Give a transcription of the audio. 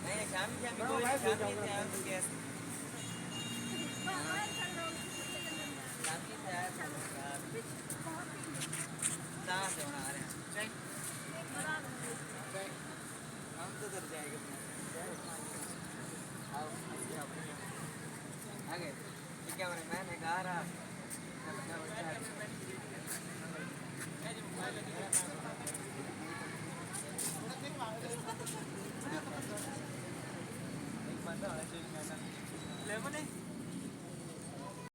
नहीं शाम हम तो डर जाएंगे आगे ठीक है मैं गा रहा एक बंदा होना चाहिए लेमन है